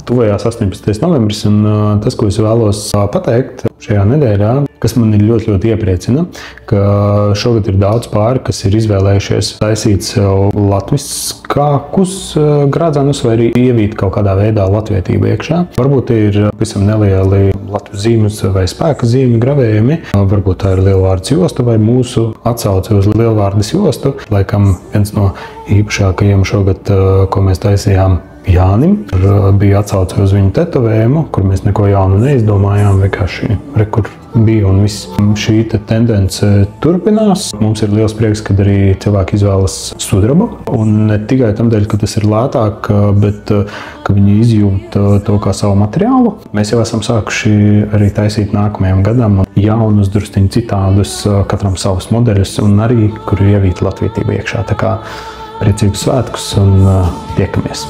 Tuvējās 18. novembris, un tas, ko es vēlos pateikt šajā nedēļā, kas man ļoti, ļoti iepriecina, ka šogad ir daudz pāri, kas ir izvēlējušies taisīt sev latviskākus grādzenus vai arī ievīt kaut kādā veidā latvietību iekšā. Varbūt ir visam nelieli Latvijas zīmes vai spēka zīmju gravējumi, varbūt tā ir lielvārdas josta vai mūsu atsauce uz lielvārdas jostu. Laikam viens no īpašākajiem šogad, ko mēs taisījām Jānim, bija atsauce uz viņu tetovējumu, kur mēs neko jaunu neizdomājām, vienkārši rekur bija un viss. Šī tendence turpinās. Mums ir liels prieks, kad arī cilvēki izvēlas sudrabu. Un ne tikai tamdēļ, ka tas ir lētāk, bet ka viņi izjūt to kā savu materiālu. Mēs jau esam sākuši arī taisīt nākamajam gadam jaunus, drusciņi citādus, katram savus modeļus un arī, kur ir ievīta latvietība iekšā. Tā kā priecīgus svētkus un tiekamies!